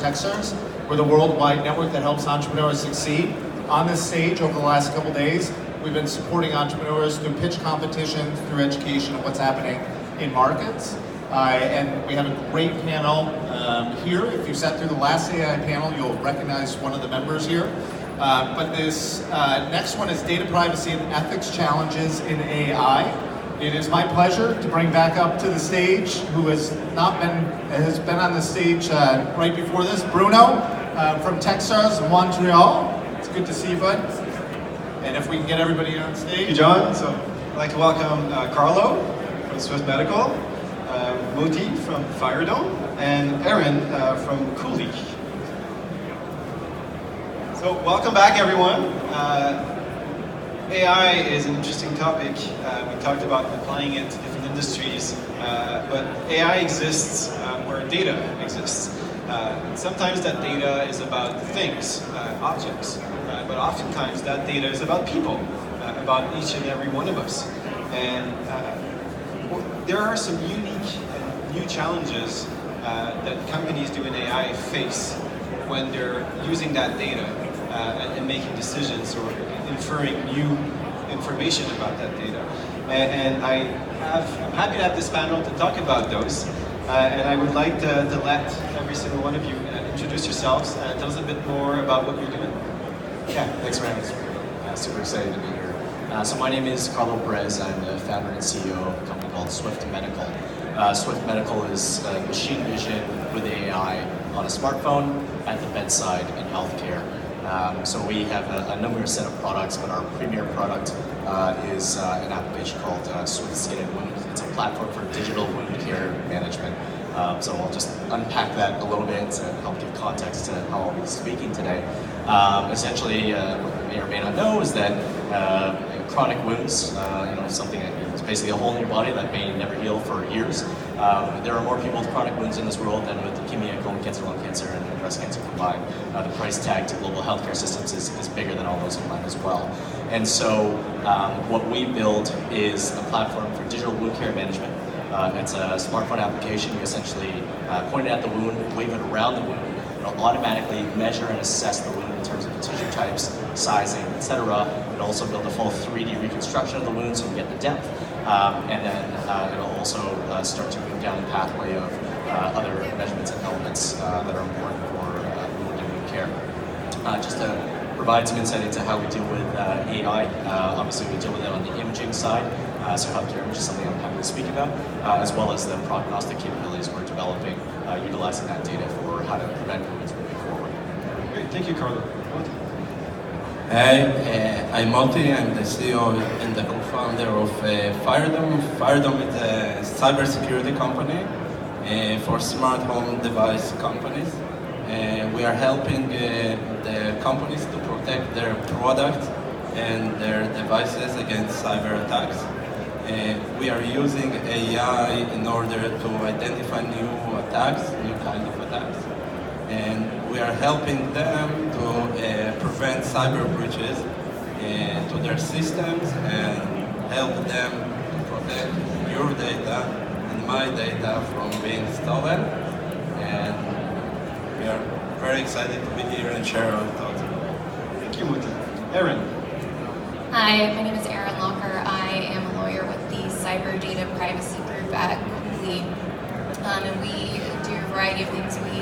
Techstars. We're the worldwide network that helps entrepreneurs succeed. On this stage over the last couple days, we've been supporting entrepreneurs through pitch competitions, through education of what's happening in markets. And we have a great panel here. If you sat through the last AI panel, you'll recognize one of the members here. But this next one is Data Privacy and Ethics Challenges in AI. It is my pleasure to bring back up to the stage, who has been on the stage right before this, Bruno from Techstars in Montreal. It's good to see you, bud. And if we can get everybody on stage. Thank you, John. So I'd like to welcome Carlo from Swift Medical, Moti from Firedome, and Aaron from Cooley. So welcome back, everyone. AI is an interesting topic. We talked about applying it to different industries, but AI exists where data exists. Sometimes that data is about things, objects, but oftentimes that data is about people, about each and every one of us. And there are some unique and new challenges that companies doing AI face when they're using that data and making decisions or inferring new information about that data. And I'm happy to have this panel to talk about those. And I would like to let every single one of you introduce yourselves and tell us a bit more about what you're doing. Yeah, thanks for having us. Super excited to be here. So my name is Carlo Perez. I'm the founder and CEO of a company called Swift Medical. Swift Medical is machine vision with AI on a smartphone at the bedside in healthcare. So we have a number of set of products, but our premier product is an application called Swift Skin and Wound. It's a platform for digital wound care management. So I'll just unpack that a little bit to help give context to how I'll be speaking today. Essentially, what you may or may not know is that chronic wounds, something that it's basically a hole in your body that may never heal for years. There are more people with chronic wounds in this world than with leukemia, colon cancer, lung cancer, and breast cancer combined. The price tag to global healthcare systems is bigger than all those combined as well. And so what we build is a platform for digital wound care management. It's a smartphone application. You essentially point it at the wound, wave it around the wound. It'll automatically measure and assess the wound in terms of the tissue types, sizing, etc. It'll also build a full 3D reconstruction of the wound so you get the depth. And then it'll also start to move down the pathway of other measurements and elements that are important for wound and wound care. Just to provide some insight into how we deal with AI, obviously we deal with it on the imaging side, so healthcare image is something I'm happy to speak about, as well as the prognostic capabilities we're developing, utilizing that data for how to prevent wounds moving forward. Great, thank you, Carlo. Hi, I'm Moti. I'm the CEO and the co-founder of Firedome. Firedome is a cybersecurity company for smart home device companies. We are helping the companies to protect their products and their devices against cyber attacks. We are using AI in order to identify new attacks, new kinds of attacks. And we are helping them to prevent cyber breaches to their systems and help them to protect your data and my data from being stolen. And we are very excited to be here and share our thoughts. Thank you, Moti. Aaron. Hi, my name is Erin Locker. I am a lawyer with the Cyber Data Privacy Group at Cooley. And we do a variety of things. We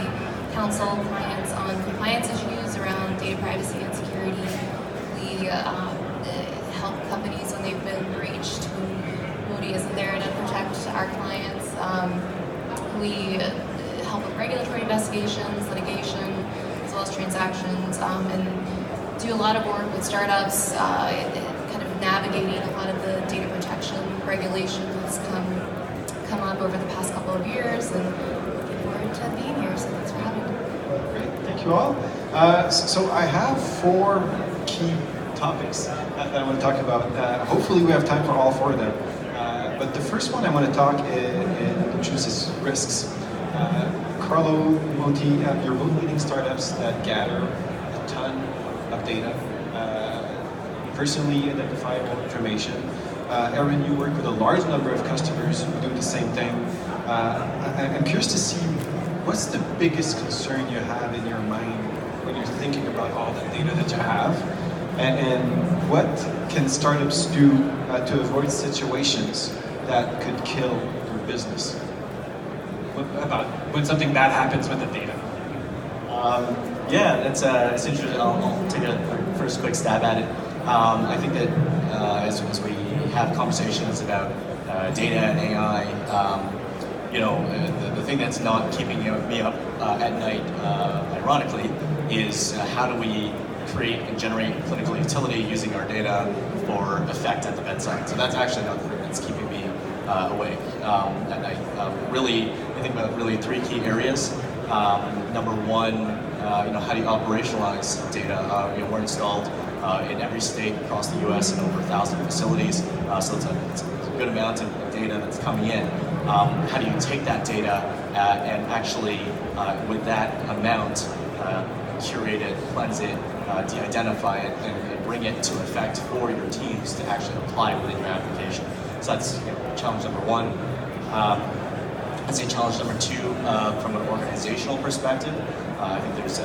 counsel clients on compliance issues around data privacy and security. We help companies when they've been breached, when Moti isn't there to protect our clients. We help with regulatory investigations, litigation, as well as transactions, and do a lot of work with startups, kind of navigating a lot of the data protection regulation that's come up over the past couple of years, and looking forward to being here, so thanks for having me. Great, thank you all. So I have 4 key topics that I want to talk about. Hopefully we have time for all 4 of them. But the first one I want to talk and introduce is risks. Carlo, Moti, you're both leading startups that gather a ton of data, personally identifiable information. Aaron, you work with a large number of customers who do the same thing. I'm curious to see what's the biggest concern you have in your mind when you're thinking about all the data that you have? And what can startups do to avoid situations that could kill your business? About when something bad happens with the data? Yeah, it's interesting. I'll take a first quick stab at it. I think that as we have conversations about data and AI, the thing that's not keeping me up at night, ironically, is how do we create and generate clinical utility using our data for effect at the bedside. So that's actually not the thing that's keeping me awake at night. Really, I think about really three key areas. Number one, how do you operationalize data? We're installed in every state across the U.S. in over 1,000 facilities, so it's a good amount of data that's coming in. How do you take that data and actually, with that amount, curate it, cleanse it, de-identify it, and bring it to effect for your teams to actually apply within your application? So that's challenge number one. I'd say challenge number two, from an organizational perspective, I think there's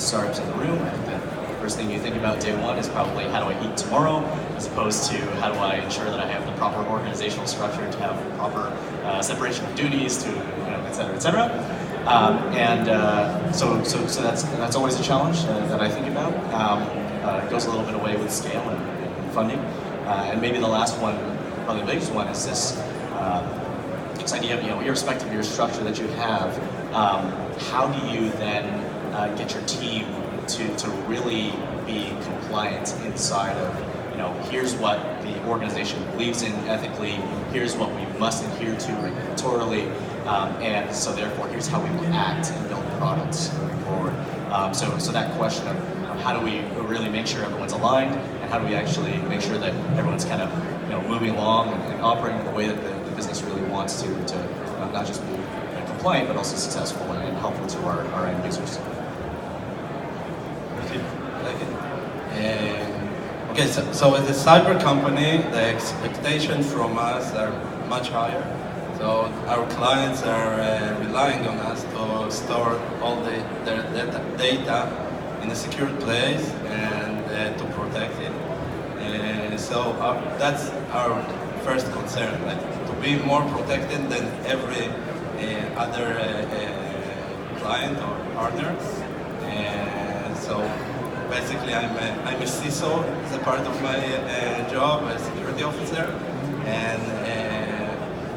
startups in the room. I think the first thing you think about day one is probably how do I eat tomorrow, as opposed to how do I ensure that I have the proper organizational structure to have proper separation of duties, to et cetera, et cetera. So that's always a challenge that I think about. It goes a little bit away with scale and funding. And maybe the last one, probably the biggest one, is this idea of, irrespective of your structure that you have, how do you then get your team to really be compliant inside of, here's what the organization believes in ethically, here's what we must adhere to regulatorily, and so therefore here's how we will act and build products moving forward. So that question of how do we really make sure everyone's aligned, and how do we actually make sure that everyone's kind of moving along and operating in the way that the business really wants to not just be compliant but also successful and helpful to our end users. Okay, so as a cyber company, the expectations from us are much higher. So our clients are relying on us to store all their data in a secure place and to protect it. So that's our first concern, like to be more protected than every other client or partner. So basically, I'm a CISO as a part of my job as security officer, and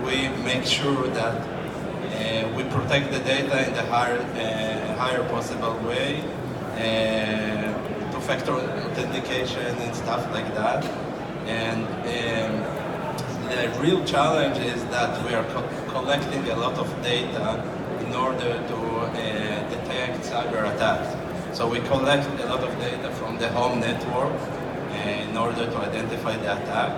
we make sure that we protect the data in the higher possible way, two-factor authentication and stuff like that. And the real challenge is that we are collecting a lot of data in order to detect cyber attacks. So we collect a lot of data from the home network in order to identify the attack.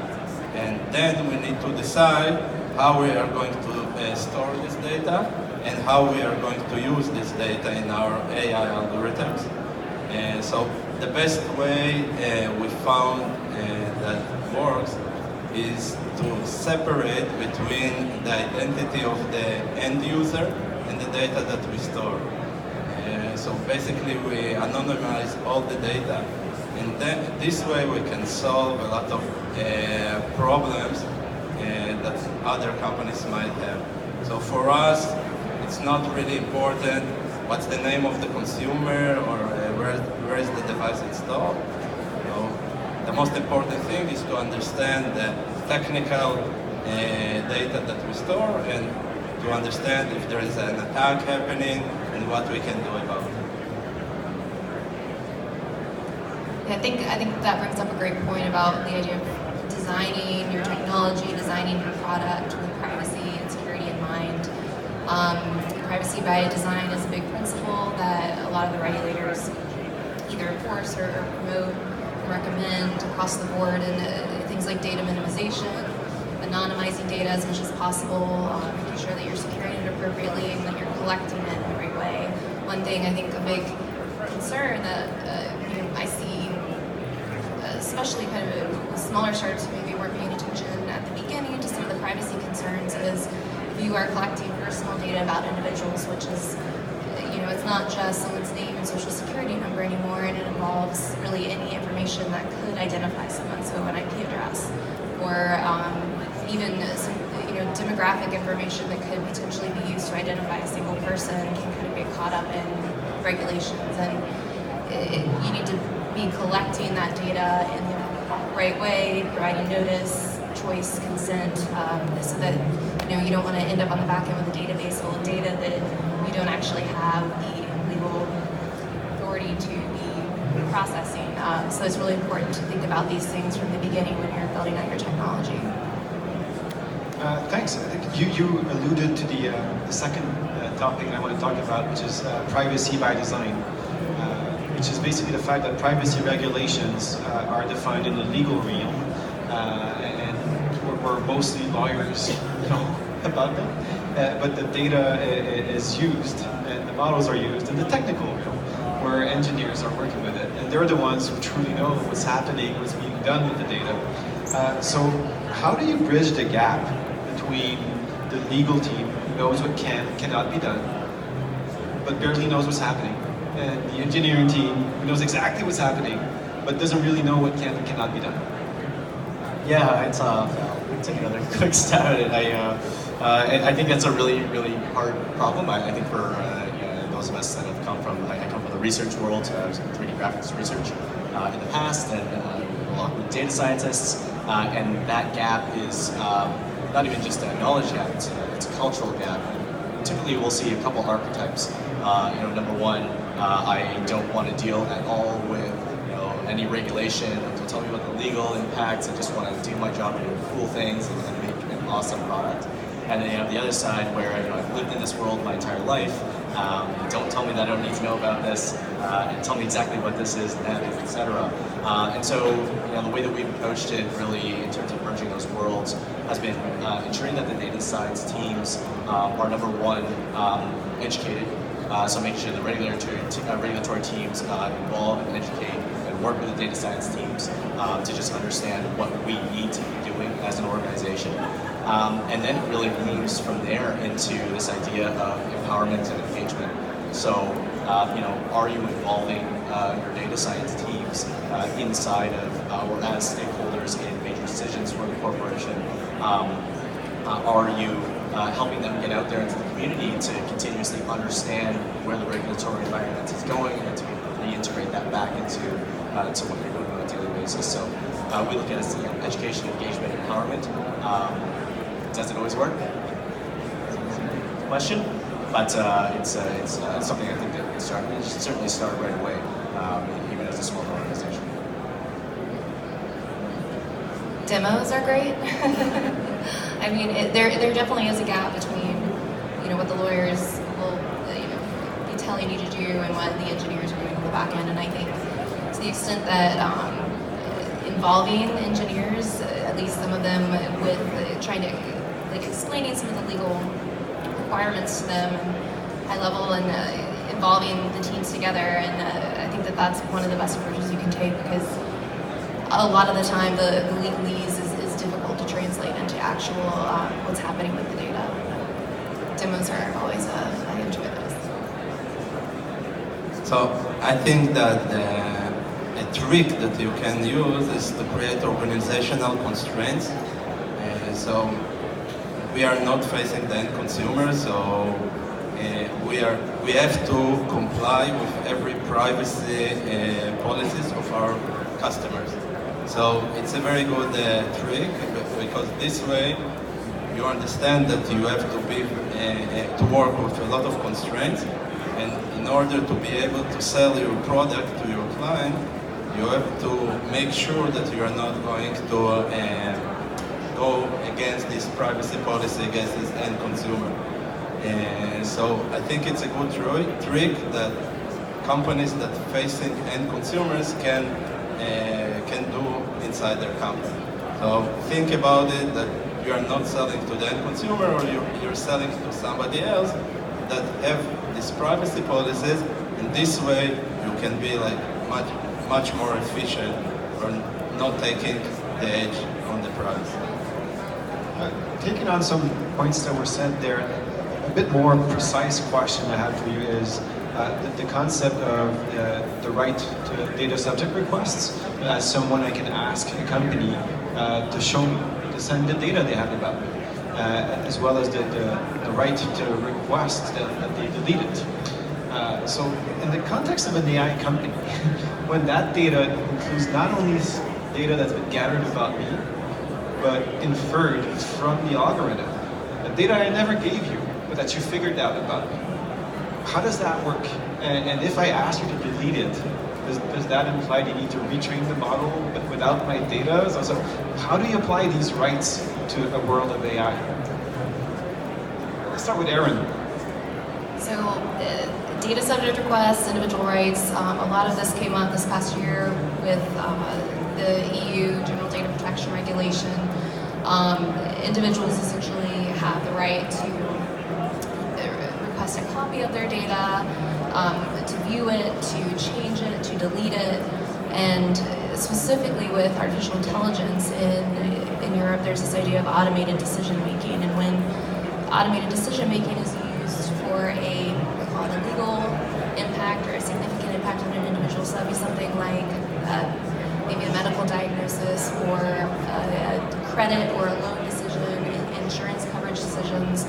And then we need to decide how we are going to store this data and how we are going to use this data in our AI algorithms. And so the best way we found that works is to separate between the identity of the end user and the data that we store. So basically we anonymize all the data, and then this way we can solve a lot of problems that other companies might have. So for us, it's not really important what's the name of the consumer or where is the device installed. The most important thing is to understand the technical data that we store and to understand if there is an attack happening and what we can do about it. I think that brings up a great point about the idea of designing your technology, designing your product with privacy and security in mind. Privacy by design is a big principle that a lot of the regulators either enforce or promote and recommend across the board, and things like data minimization, anonymizing data as much as possible, making sure that you're securing it appropriately and that you're collecting it in the right way. One thing I think a big concern that I see, especially kind of with smaller startups who maybe weren't paying attention at the beginning to some of the privacy concerns, is if you are collecting personal data about individuals, which is it's not just someone's name and social security number anymore, and it involves really any information that could identify someone, so an IP address, or even some demographic information that could potentially be used to identify a single person can kind of get caught up in regulations, and you need to be collecting that data in the right way, providing notice, choice, consent, so that you don't want to end up on the back end with a database full of data that you don't actually have the legal authority to be processing. So it's really important to think about these things from the beginning when you're building out your technology. Thanks. I think you alluded to the second topic I want to talk about, which is privacy by design, which is basically the fact that privacy regulations are defined in the legal realm, and we're mostly lawyers about them, but the data is used, and the models are used in the technical realm, where engineers are working with it, and they're the ones who truly know what's happening, what's being done with the data. So how do you bridge the gap between the legal team who knows what cannot be done, but barely knows what's happening, and the engineering team who knows exactly what's happening, but doesn't really know what can and cannot be done? Yeah, it's take another quick stab at it. I think that's a really, really hard problem. I think for those of us that have come from, I come from the research world, I was in 3D graphics research in the past, and along with data scientists, and that gap is not even just a knowledge gap, it's a cultural gap. Typically we'll see a couple archetypes. Number one, I don't want to deal at all with any regulation. Don't tell me about the legal impacts. I just want to do my job and do cool things and make an awesome product. And then you have the other side where I've lived in this world my entire life. Don't tell me that I don't need to know about this. And tell me exactly what this is, etc. And so the way that we've approached it, really, in terms of merging those worlds, has been ensuring that the data science teams are, number one, educated. So making sure the regulatory teams involve and educate and work with the data science teams to just understand what we need to be doing as an organization. And then it really moves from there into this idea of empowerment and engagement. So, are you involving your data science teams inside of or as stakeholders in major decisions for the corporation? Are you helping them get out there into the community to continuously understand where the regulatory environment is going and to be able to reintegrate that back into to what you're doing on a daily basis? So we look at it as education, engagement, empowerment. Does it always work? Question, but it's something I think that we should certainly start right away, even as a small organization. Demos are great. I mean, there definitely is a gap between, what the lawyers will, be telling you to do and what the engineers are doing on the back end. And I think to the extent that involving engineers, at least some of them, with trying to, explaining some of the legal requirements to them and high level, and involving the teams together. And I think that that's one of the best approaches you can take, because a lot of the time the legalese is difficult to translate into actual what's happening with the data. Demos are always, I enjoy those. So I think that a trick that you can use is to create organizational constraints. So we are not facing the end consumer, so we have to comply with every privacy policies of our customers. So it's a very good trick, because this way you understand that you have to be to work with a lot of constraints, and in order to be able to sell your product to your client, you have to make sure that you are not going to go against this privacy policy, against this end consumer. So I think it's a good trick that companies that facing end consumers can do inside their company. So think about it, that you are not selling to the end consumer, or you're selling to somebody else that have these privacy policies, and this way you can be much more efficient, or not taking the edge on the price. Taking on some points that were said there, a bit more precise question I have for you is, the concept of the right to data subject requests. As someone, I can ask a company to show me, to send the data they have about me, as well as the right to request that they delete it. So in the context of an AI company, when that data includes not only data that's been gathered about me, but inferred from the algorithm, the data I never gave you, but that you figured out about me, how does that work? And if I ask you to delete it, does that imply you need to retrain the model but without my data? So how do you apply these rights to a world of AI? Let's start with Aaron. So, data subject requests, individual rights, a lot of this came up this past year with the EU General Data Protection Regulation. Individuals essentially have the right to request a copy of their data, to view it, to change it, to delete it, and specifically with artificial intelligence in Europe, there's this idea of automated decision making, and when automated decision making is used for a legal impact or a significant impact on an individual, so that'd be something like maybe a medical diagnosis or a credit or a loan decision, insurance coverage decisions.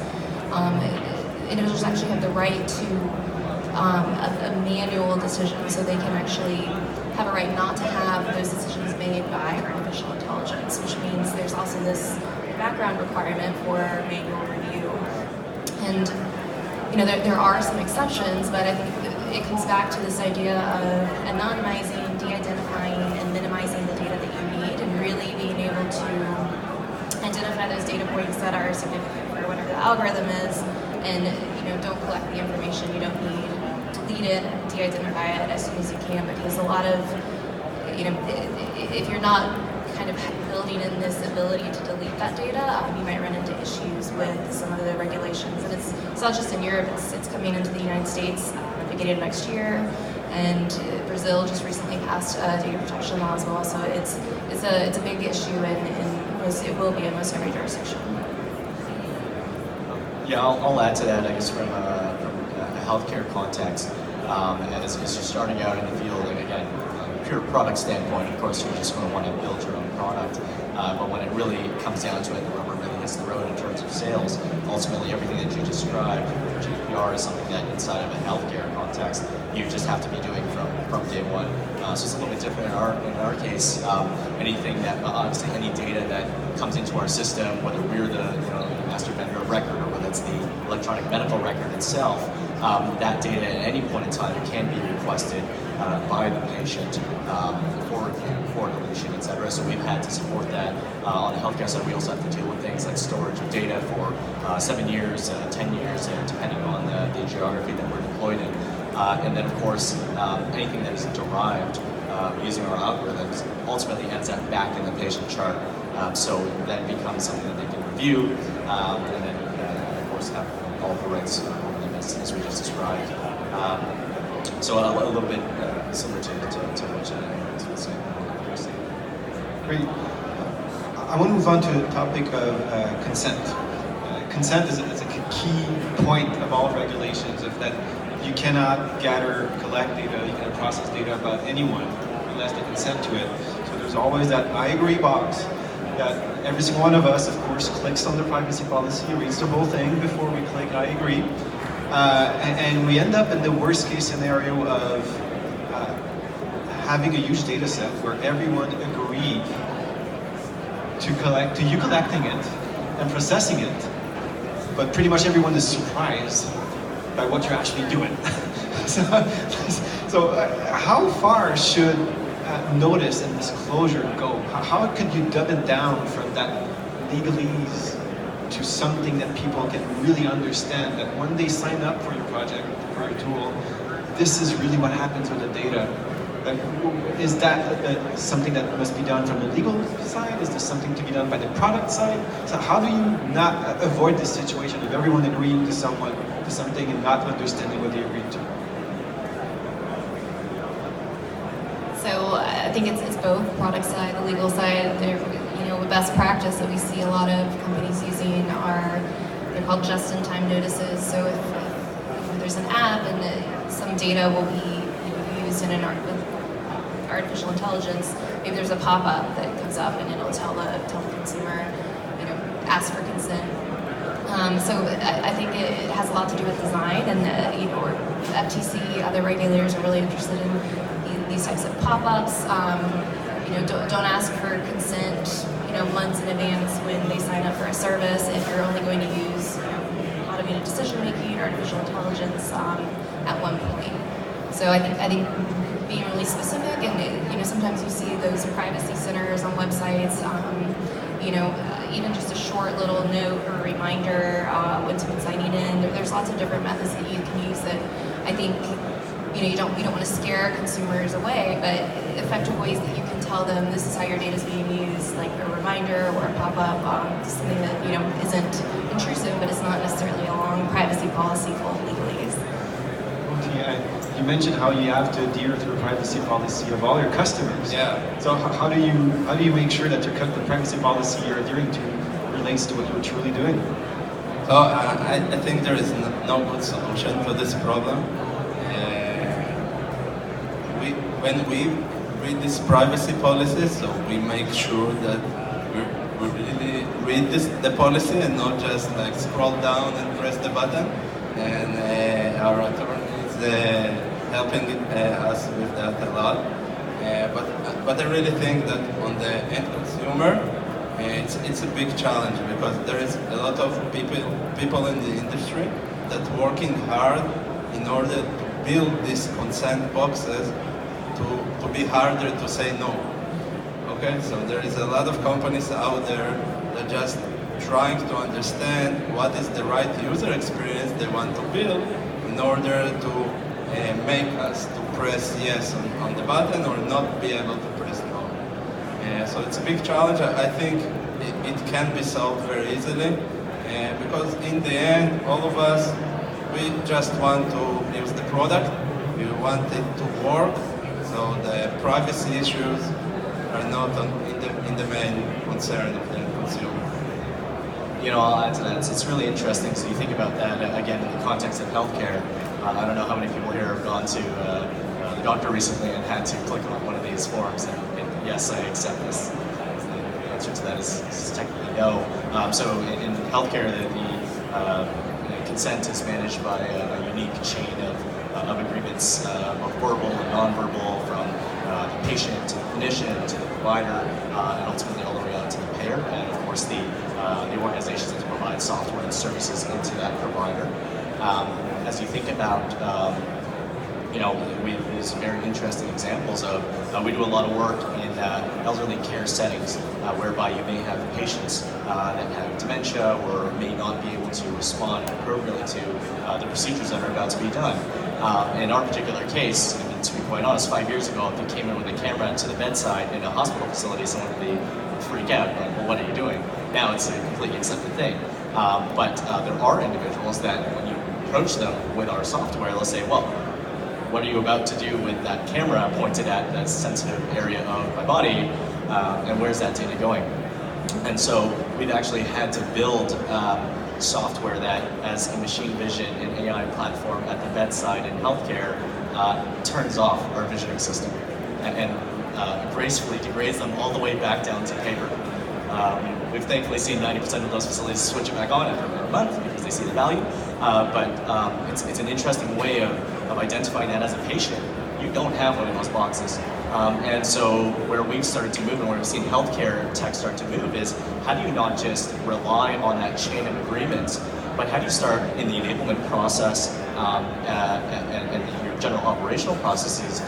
Individuals actually have the right to a manual decision, so they can actually have a right not to have those decisions made by artificial intelligence, which means there's also this background requirement for manual review. And there are some exceptions, but I think it comes back to this idea of anonymizing, de-identifying, and minimizing the data that you need, and really being able to identify those data points that are significant for whatever the algorithm is, and don't collect the information you don't need, delete it, de-identify it as soon as you can, because a lot of, if you're not kind of building in this ability to delete that data, you might run into issues with some of the regulations. And it's not just in Europe, it's coming into the United States beginning of next year, and Brazil just recently passed a data protection law as well, so it's a big issue, and it will be in most every jurisdiction. Yeah, I'll add to that, I guess, from a healthcare context. As you're starting out in the field, and again, pure product standpoint, of course, you're just going to want to build your own product. But when it really comes down to it, the rubber really hits the road in terms of sales. Ultimately, everything that you described, GDPR, is something that inside of a healthcare context, you just have to be doing from day one. So it's a little bit different in our case. Anything that, obviously, any data that comes into our system, whether we're the master vendor of record or whether it's the electronic medical record itself, that data at any point in time can be requested by the patient for review, for deletion, etc. So we've had to support that. On the healthcare side, we also have to deal with things like storage of data for 7 years, 10 years, depending on the geography that we're deployed in. And then, of course, anything that is derived using our algorithms ultimately ends up back in the patient chart. So that becomes something that they can review, and then, of course, have all the rights over them as we just described. So a little bit similar to what you were saying. Great. I want to move on to the topic of consent. Consent is a key point of all regulations, of that you cannot gather, collect data, you cannot process data about anyone unless they consent to it. So there's always that I agree box that every single one of us, of course, clicks on the privacy policy, reads the whole thing before we click I agree. And we end up in the worst case scenario of having a huge data set where everyone agreed to you collecting it and processing it, but pretty much everyone is surprised by what you're actually doing. So how far should notice and disclosure go? How could you dumb it down from that legalese to something that people can really understand, that when they sign up for your project, for your tool, this is really what happens with the data? Is that something that must be done from the legal side? Is this something to be done by the product side? So how do you not avoid this situation of everyone agreeing to something and not understanding what they agreed to? So I think it's both the product side, the legal side. The best practice that we see a lot of companies using they're called just-in-time notices. So if there's an app and some data will be used in an with artificial intelligence. Maybe there's a pop-up that comes up and it'll tell the consumer, ask for consent. So I think it has a lot to do with design, and FTC, other regulators are really interested in these types of pop-ups. Don't ask for consent, months in advance when they sign up for a service if you're only going to use automated decision making, artificial intelligence at one point. So I think being really specific, and sometimes you see those privacy centers on websites. Even just a short little note or reminder when someone's signing in. There's lots of different methods that you can use that I think you don't want to scare consumers away, but effective ways that you can tell them this is how your data is being used, like a reminder or a pop-up, something that isn't intrusive, but it's not necessarily a long privacy policy full of legalese. Okay, you mentioned how you have to adhere to the privacy policy of all your customers. Yeah. So how do you make sure that the privacy policy you're adhering to relates to what you're truly doing? So I think there is no good solution for this problem. When we read this privacy policy, so we make sure that we really read the policy and not just like scroll down and press the button. And our attorneys helping us with that a lot. But I really think that on the end consumer, it's a big challenge because there is a lot of people in the industry that working hard in order to build these consent boxes to be harder to say no. Okay, so there is a lot of companies out there that just trying to understand what is the right user experience they want to build in order to make us to press yes on the button or not be able to press no. So it's a big challenge. I think it can be solved very easily because in the end, all of us, we just want to use the product. We want it to work. So the privacy issues are not in the main concern of the consumer. I'll add to that. It's really interesting. So you think about that again in the context of healthcare. I don't know how many people here have gone to the doctor recently and had to click on one of these forms and yes, I accept this. The answer to that is technically no. So in healthcare, the consent is managed by a unique chain of agreements, both verbal and nonverbal, from the patient to the clinician to the provider, and ultimately all the way out to the payer, and of course the organizations that provide software and services into that provider. As you think about, there's very interesting examples of, we do a lot of work in elderly care settings, whereby you may have patients that have dementia or may not be able to respond appropriately to the procedures that are about to be done. In our particular case, to be quite honest, 5 years ago, if you came in with a camera to the bedside in a hospital facility, someone would freak out, like, well, what are you doing? Now it's a completely accepted thing. But there are individuals that when you approach them with our software, they'll say, well, what are you about to do with that camera pointed at that sensitive area of my body, and where's that data going? And so we've actually had to build software that, as a machine vision and AI platform at the bedside in healthcare, turns off our visioning system and gracefully degrades them all the way back down to paper. We've thankfully seen 90% of those facilities switch it back on after a month because they see the value. But it's an interesting way of identifying that as a patient. You don't have one of those boxes. And so where we've started to move and where we've seen healthcare tech start to move is, how do you not just rely on that chain of agreements, but how do you start in the enablement process and your general operational processes,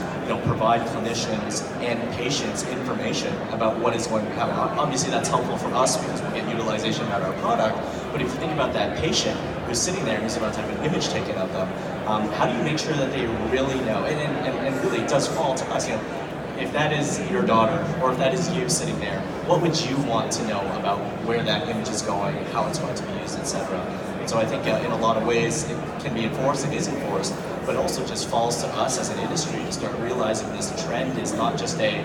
provide clinicians and patients information about what is going to happen. Obviously that's helpful for us because we'll get utilization out of our product, but if you think about that patient who's sitting there and who's about to have an image taken of them, how do you make sure that they really know? And really it does fall to us, if that is your daughter or if that is you sitting there, what would you want to know about where that image is going, how it's going to be used, etc. So I think in a lot of ways it can be enforced, it is enforced, but it also just falls to us as an industry to start realizing this trend is not just a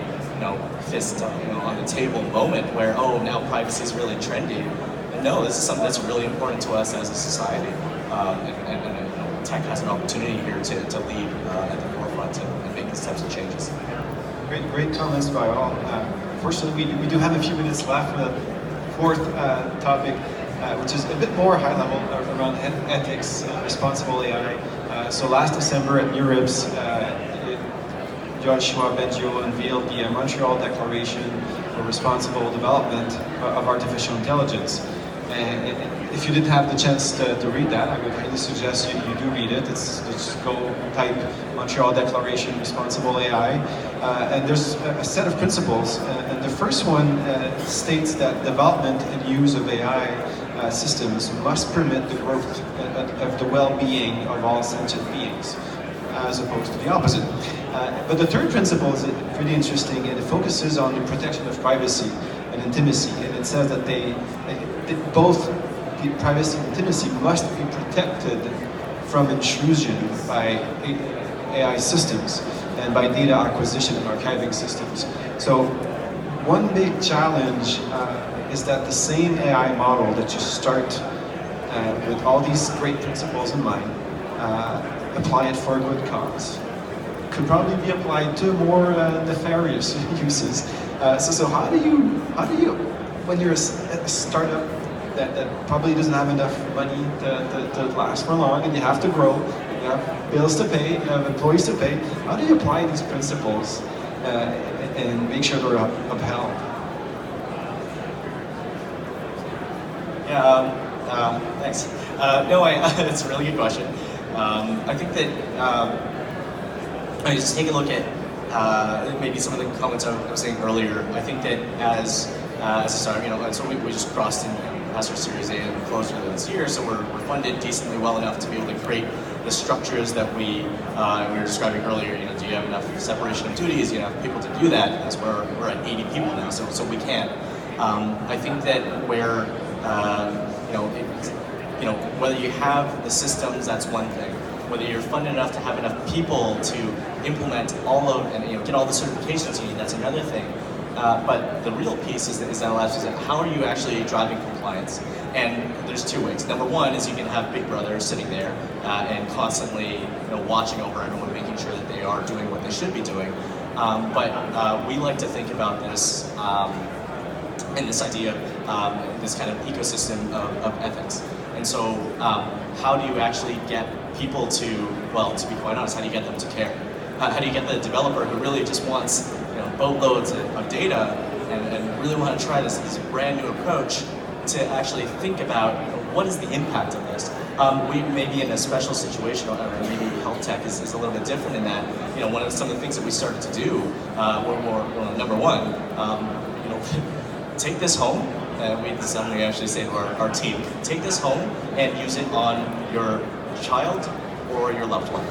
fist on the table moment where, oh, now privacy is really trendy. And no, this is something that's really important to us as a society, and tech has an opportunity here to lead at the forefront and make these types of changes. Great comments by all. Fortunately, we do have a few minutes left for the fourth topic, which is a bit more high level around ethics, responsible AI. So last December at Europe's, Joshua Bengio unveiled the Montreal Declaration for Responsible Development of Artificial Intelligence. And if you didn't have the chance to read that, I would highly suggest you do read it. Just go type Montreal Declaration Responsible AI. And there's a set of principles. And the first one states that development and use of AI systems must permit the growth of the well-being of all sentient beings, as opposed to the opposite. But the third principle is pretty interesting, and it focuses on the protection of privacy and intimacy. And it says that both the privacy and intimacy must be protected from intrusion by AI systems and by data acquisition and archiving systems. So one big challenge is that the same AI model that you start with all these great principles in mind, apply it for a good cause, could probably be applied to more nefarious uses. So how do you, when you're a startup that probably doesn't have enough money to last for long, and you have to grow, you have bills to pay, you have employees to pay, how do you apply these principles and make sure they're upheld? Yeah, thanks. It's a really good question. I think that I just take a look at maybe some of the comments I was saying earlier. I think that as a startup, so we just crossed in passed our Series A and closed earlier this year, so we're funded decently well enough to be able to create the structures that we were describing earlier. Do you have enough separation of duties? Do you have people to do that? That's where we're at 80 people now, so we can. I think that where whether you have the systems, that's one thing. Whether you're funded enough to have enough people to implement all of and get all the certifications you need, that's another thing. But the real piece is that last is how are you actually driving compliance? And there's two ways. Number one is you can have Big Brother sitting there and constantly watching over everyone, making sure that they are doing what they should be doing. But we like to think about this in this idea of this kind of ecosystem of ethics. And so how do you actually get people to be quite honest, how do you get them to care? How do you get the developer who really just wants boatloads of data and really want to try this brand new approach to actually think about what is the impact of this? We may be in a special situation, or maybe health tech is a little bit different in that, some of the things that we started to do were more, number one, take this home. This is something we actually say to our team, take this home and use it on your child or your loved one.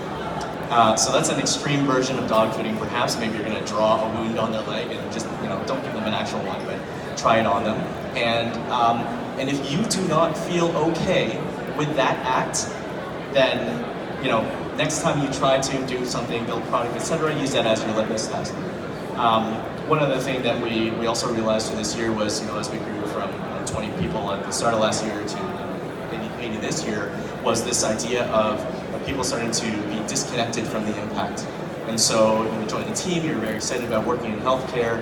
So that's an extreme version of dog fooding. Perhaps maybe you're going to draw a wound on their leg and just don't give them an actual one, but try it on them. And if you do not feel okay with that act, then next time you try to do something, build product, etc., use that as your litmus test. One other thing that we also realized through this year was as we grew from 20 people at the start of last year to 80 this year was this idea of people starting to be disconnected from the impact. And so you joined the team, you're very excited about working in healthcare,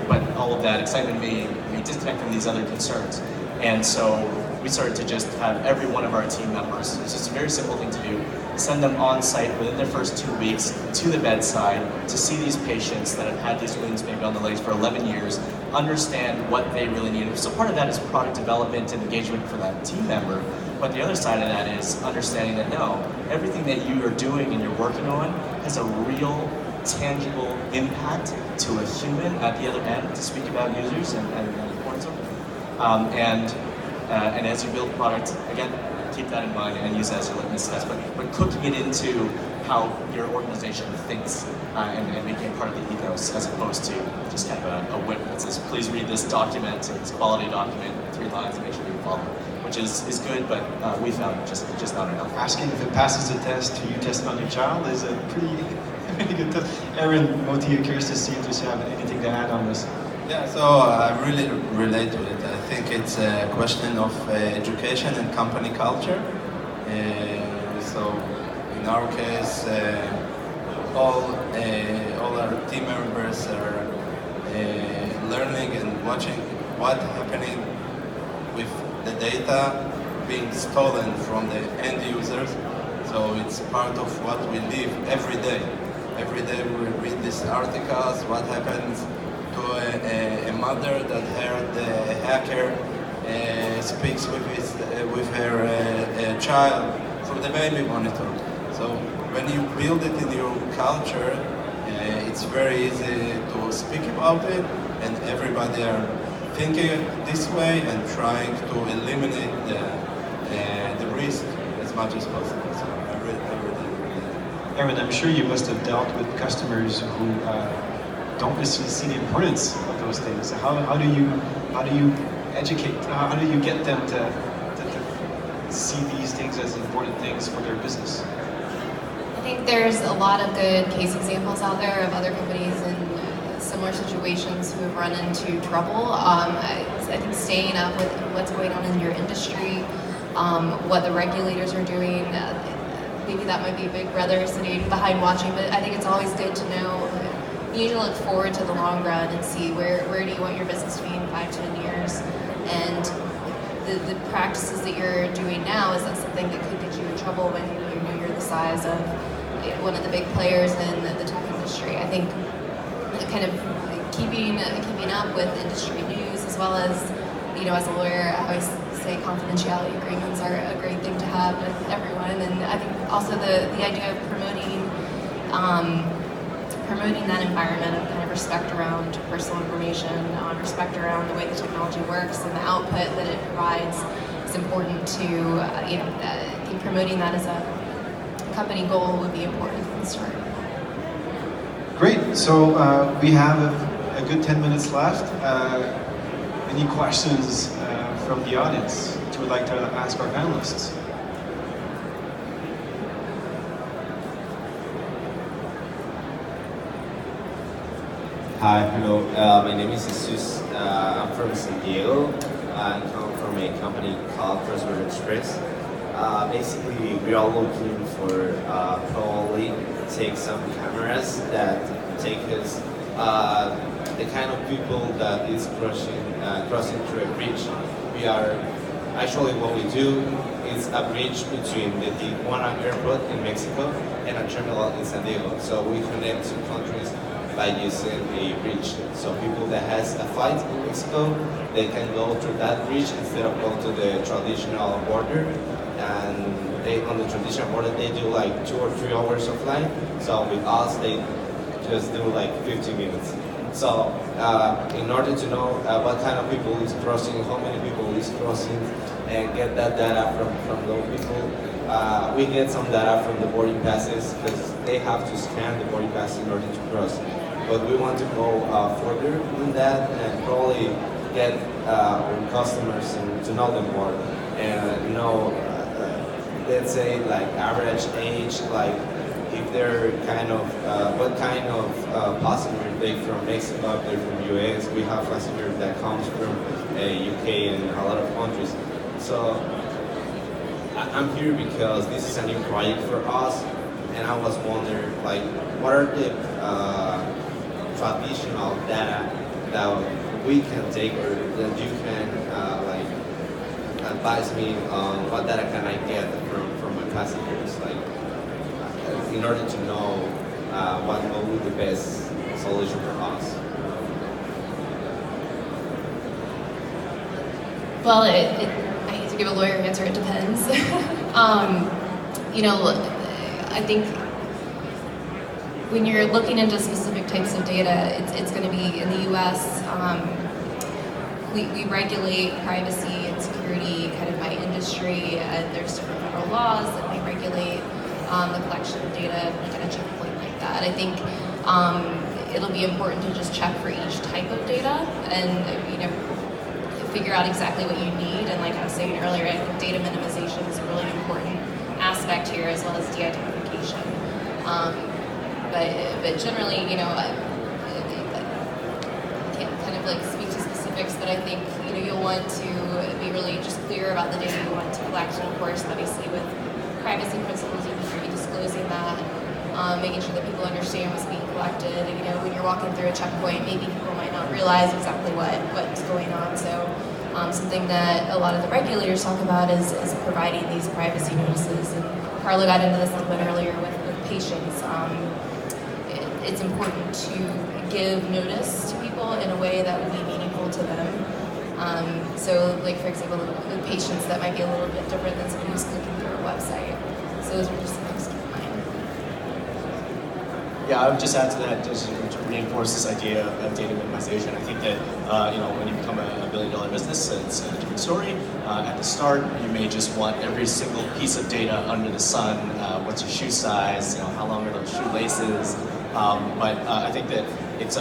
but all of that excitement may disconnect from these other concerns. And so we started to just have every one of our team members, it's just a very simple thing to do, send them on site within their first 2 weeks to the bedside to see these patients that have had these wounds maybe on the legs for 11 years, understand what they really need. So part of that is product development and engagement for that team member, but the other side of that is understanding that no, everything that you are doing and you're working on has a real, tangible impact to a human at the other end to speak about users and the importance of it. And as you build product, again, keep that in mind and use that as your litmus test, but cooking it into how your organization thinks and making it part of the ethos as opposed to just kind of a whip that says, please read this document, it's a quality document, 3 lines, make sure you follow it, which is good, but we found just not enough. Asking if it passes the test, you test it on your child is a pretty good test. Aaron Moti, curious to see if you have anything to add on this. Yeah, so I really relate to it. I think it's a question of education and company culture. So in our case, all our team members are learning and watching what happening with the data being stolen from the end users. So it's part of what we live every day. Every day we read these articles, what happens to a mother that heard the hacker speaks with her child through the baby monitor. So when you build it in your culture, it's very easy to speak about it, and everybody are thinking this way and trying to eliminate the risk as much as possible. So Aaron, I'm sure you must have dealt with customers who don't necessarily see the importance of those things. How do you educate? How do you get them to see these things as important things for their business? I think there's a lot of good case examples out there of other companies in similar situations who have run into trouble. I think staying up with what's going on in your industry, what the regulators are doing, maybe that might be a big brother sitting behind watching, but I think it's always good to know. You need to look forward to the long run and see where do you want your business to be in 5-10 years, and the practices that you're doing now, is that something that could get you in trouble when you know you're the size of one of the big players in the tech industry. I think kind of keeping up with industry news, as well as, you know, as a lawyer, I always say confidentiality agreements are a great thing to have with everyone. And I think also the idea of promoting that environment of kind of respect around personal information, respect around the way the technology works and the output that it provides is important to, I think promoting that as a company goal would be important from the start. Great, so we have a good 10 minutes left. Any questions from the audience that you would like to ask our panelists? Hi, hello. My name is Jesus. I'm from San Diego. I come from a company called Crossword Express. Basically, we are looking for probably take some cameras that take us the kind of people that is crossing through a bridge. We are actually what we do is a bridge between the Tijuana airport in Mexico and a terminal in San Diego. So we connect two countries by using a bridge. So people that has a flight in Mexico, they can go through that bridge instead of going to the traditional border. And on the traditional border, they do like 2 or 3 hours of flight. So with us, they just do like 15 minutes. So in order to know what kind of people is crossing, how many people is crossing, and get that data from those people, we get some data from the boarding passes, because they have to scan the boarding pass in order to cross. But we want to go further than that and probably get our customers and to know them more and know, let's say, like average age, like if they're kind of, what kind of passenger they from Mexico, if they're from US. We have passengers that comes from UK and a lot of countries. So I'm here because this is a new project for us, and I was wondering, like, what are the traditional data that we can take, or that you can like advise me on what data can I get from my passengers, like in order to know what will be the best solution for us. Well, I hate to give a lawyer answer, it depends. I think when you're looking into specific types of data, it's going to be in the US. We regulate privacy and security kind of by industry, and there's different federal laws that we regulate the collection of data and kind of checkpoint like that. I think it'll be important to just check for each type of data and figure out exactly what you need. And like I was saying earlier, I think data minimization is a really important aspect here, as well as de-identification. But generally, I can't kind of like speak to specifics, but I think you'll want to be really just clear about the data you want to collect, and of course, obviously with privacy principles, you need to be disclosing that, making sure that people understand what's being collected. You know, when you're walking through a checkpoint, maybe people might not realize exactly what's going on. So something that a lot of the regulators talk about is providing these privacy notices. And Carlo got into this a little bit earlier with patients. It's important to give notice to people in a way that will be meaningful to them. So, like for example, with patients, that might be a little bit different than somebody who's clicking through a website. So those are just some things to keep in mind. Yeah, I would just add to that, just to reinforce this idea of data minimization. I think that when you become a billion-dollar business, it's a different story. At the start, you may just want every single piece of data under the sun. What's your shoe size? How long are those shoelaces? But I think that it's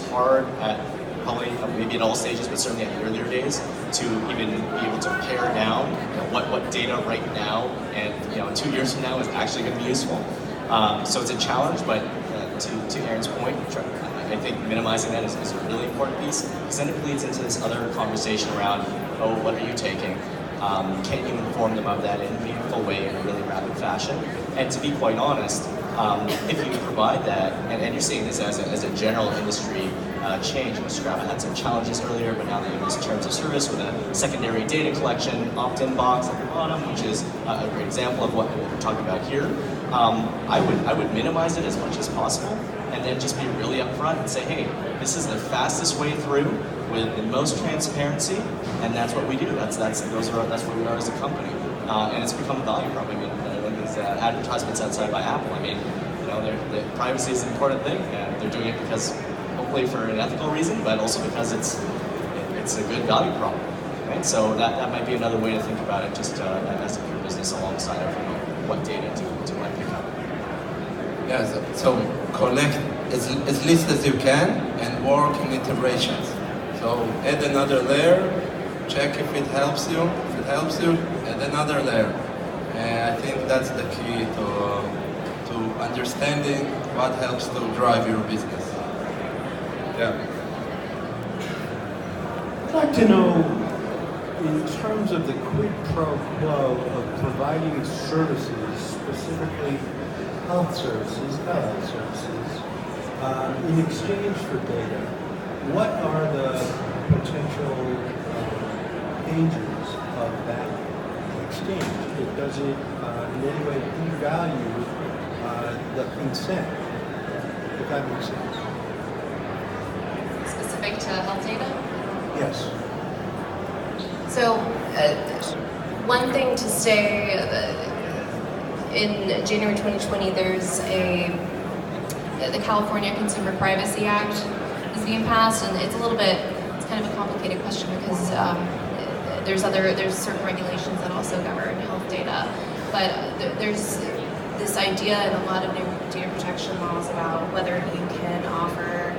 hard at probably maybe at all stages, but certainly at the earlier days, to even be able to pare down what data right now and 2 years from now is actually going to be useful. So it's a challenge, but to Aaron's point, I think minimizing that is a really important piece, because then it bleeds into this other conversation around, what are you taking? Can you inform them of that in a meaningful way in a really rapid fashion? And to be quite honest, if you provide that, and you're seeing this as a general industry change, Scrabble had some challenges earlier, but now they have this terms of service with a secondary data collection opt-in box at the bottom, which is a great example of what we're talking about here. I would minimize it as much as possible, and then just be really upfront and say, hey, this is the fastest way through with the most transparency, and that's what we do. That's what we are as a company, and it's become a value prop. I mean, these advertisements outside by Apple. I mean, the privacy is an important thing, and they're doing it because hopefully for an ethical reason, but also because it's a good value prop, right? So that might be another way to think about it, just as a pure business alongside of what data to pick up. Yeah, so collect as least as you can and work in iterations. So add another layer, check if it helps you. If it helps you, add another layer. And I think that's the key to understanding what helps to drive your business. Yeah. I'd like to know, in terms of the quid pro quo of providing services, specifically health services, in exchange for data, what are the potential dangers of that exchange? Does it in any way devalue the consent, if that makes sense? Specific to health data? Yes. So, one thing to say, in January 2020, there's the California Consumer Privacy Act is being passed, and it's kind of a complicated question because there's certain regulations that also govern health data, but there's this idea in a lot of new data protection laws about whether you can offer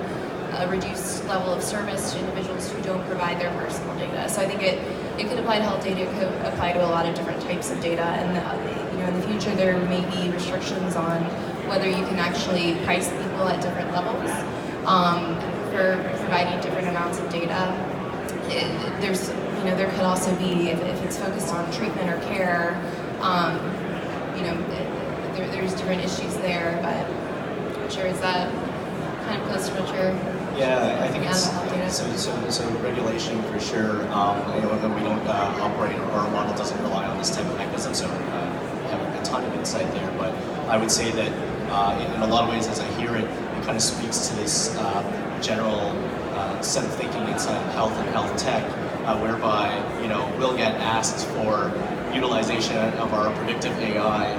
a reduced level of service to individuals who don't provide their personal data. So I think it could apply to health data, it could apply to a lot of different types of data, and in the future there may be restrictions on whether you can actually price people at different levels for providing different amounts of data. There could also be, if it's focused on treatment or care, there's different issues there, but I'm sure is that kind of close to what you're... Yeah, I think it's so regulation for sure. When we don't operate, or our model doesn't rely on this type of mechanism, so we have a ton of insight there. But I would say that in a lot of ways, as I hear it, it kind of speaks to this general set of thinking inside of health and health tech, whereby we'll get asked for utilization of our predictive AI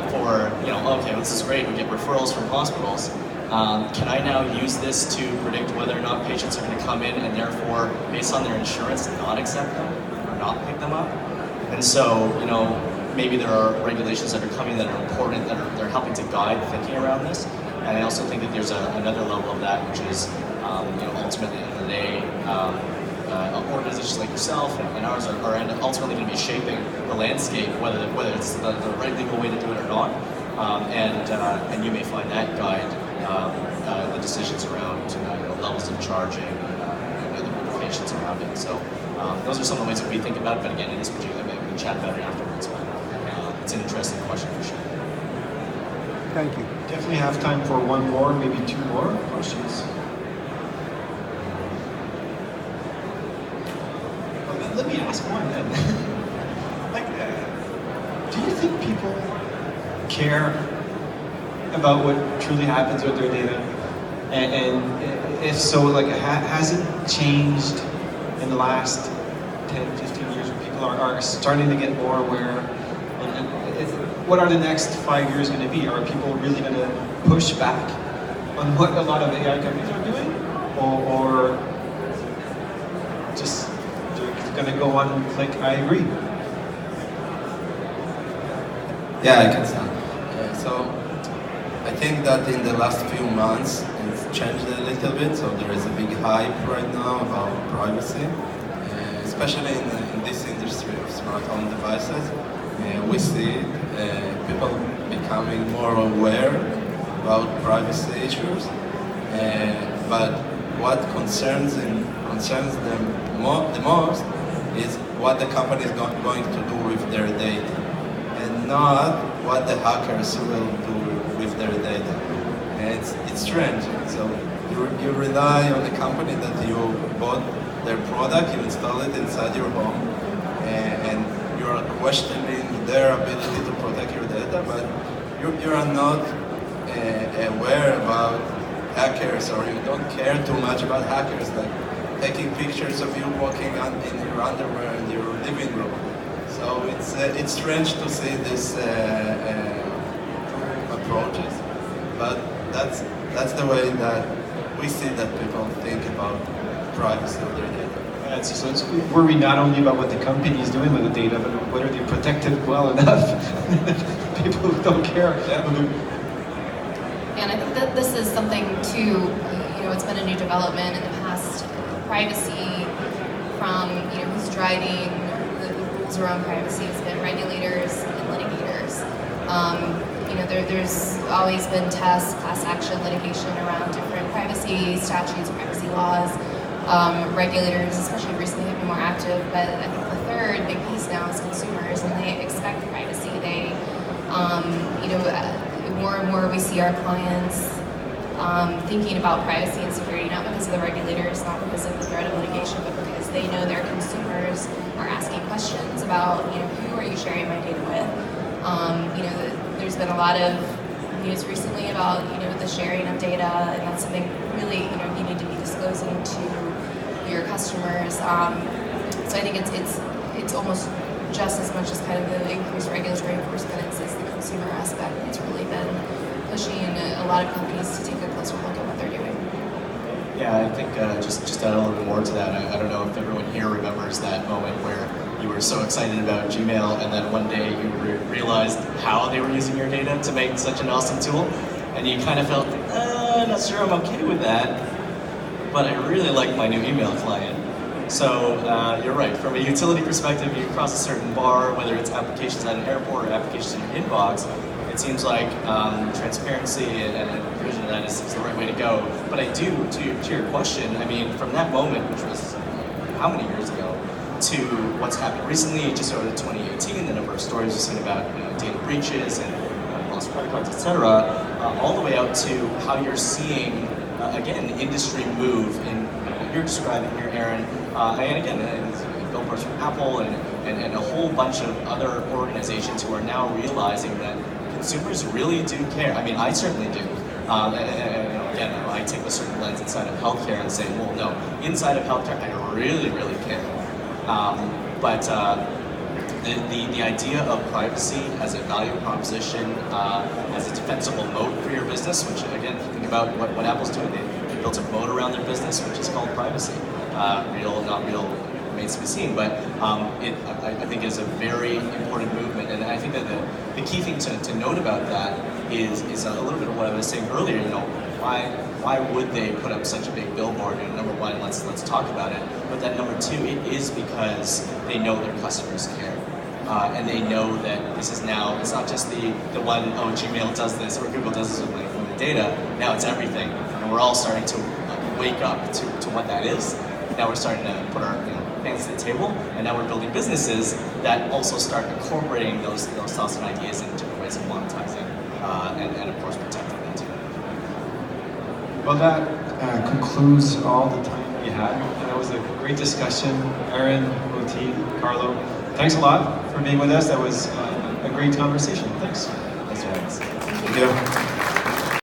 for okay, this is great. We get referrals from hospitals. Can I now use this to predict whether or not patients are going to come in and therefore, based on their insurance, not accept them or not pick them up? And so, maybe there are regulations that are coming that are important, they're helping to guide thinking around this. And I also think that there's another level of that, which is, ultimately, at the end of the day, organizations like yourself and ours are ultimately going to be shaping the landscape, whether it's the right legal way to do it or not. And you may find that guide the decisions around levels of charging, the implications around it. So those are some of the ways that we think about it. But again, in this particular, maybe we can chat about it afterwards. it's an interesting question for sure. Thank you. Definitely have time for one more, maybe two more questions. Well, let me ask one then. Like, do you think people care about what truly happens with their data? And if so, like, has it changed in the last 10, 15 years where people are starting to get more aware? And what are the next 5 years going to be? Are people really going to push back on what a lot of AI companies are doing? Or just they're going to go on like, I agree? Yeah, I can start. So I think that in the last few months it's changed a little bit. So there is a big hype right now about privacy, especially in this industry of smart home devices. We see people becoming more aware about privacy issues. But what concerns them the most is what the company is going to do with their data, and not what the hackers will do with their data. And it's strange. So you rely on the company that you bought their product, you install it inside your home, and you're questioning their ability to protect your data, but you are not aware about hackers, or you don't care too much about hackers, like taking pictures of you walking in your underwear in your living room. So it's strange to see this approaches, but that's the way that we see that people think about privacy of their data. Yeah, so it's worry not only about what the company is doing with the data, but whether they protect it well enough. People who don't care. Yeah. And I think that this is something too, it's been a new development in the past. Privacy from, who's driving, the rules around privacy has been regulators and litigators. There's always been tests, class action litigation around different privacy statutes, privacy laws. Regulators, especially recently, have been more active, but I think the third big piece now is consumers, and they expect privacy. They, more and more we see our clients thinking about privacy and security, not because of the regulators, not because of the threat of litigation, but because they know their consumers are asking questions about, who are you sharing my data with? There's been a lot of news recently about, the sharing of data, and that's something really, you need to be disclosing to your customers. So I think it's almost just as much as kind of the increased regulatory enforcement as the consumer aspect that's really been pushing a lot of companies to take a closer look at what they're doing. Yeah, I think just add a little bit more to that. I don't know if everyone here remembers that moment where you were so excited about Gmail, and then one day you realized how they were using your data to make such an awesome tool, and you kind of felt, not sure I'm okay with that, but I really like my new email client. So you're right, from a utility perspective, you cross a certain bar, whether it's applications at an airport or applications in your inbox, it seems like transparency and provision of that is the right way to go. But I do, to your question, I mean, from that moment, which was how many years ago, to what's happened recently, just over 2018, the number of stories we've seen about data breaches and lost credit cards, etc., all the way out to how you're seeing, again, industry move in what you're describing here, Aaron, and again, billboards from Apple and a whole bunch of other organizations who are now realizing that consumers really do care. I mean, I certainly do. Again, I take a certain lens inside of healthcare and say, well, no, inside of healthcare, I really, really care. But the idea of privacy as a value proposition, as a defensible moat for your business, which again, if you think about what Apple's doing, they built a moat around their business, which is called privacy. Real, not real, remains to be seen, but I think is a very important movement, and I think that the key thing to note about that is a little bit of what I was saying earlier. Why would they put up such a big billboard? Number one, let's talk about it. But then number two, it is because they know their customers care. And they know that this is now, it's not just the one, Gmail does this or Google does this with my data. Now it's everything. And we're all starting to wake up to what that is. Now we're starting to put our things to the table, and now we're building businesses that also start incorporating those thoughts and ideas into different ways of monetizing, and of course protecting them too. Well, that concludes all the time we had. That was a great discussion. Aaron, Oti, Carlo, thanks a lot for being with us. That was a great conversation. Thanks. Thanks for having us. Thank you.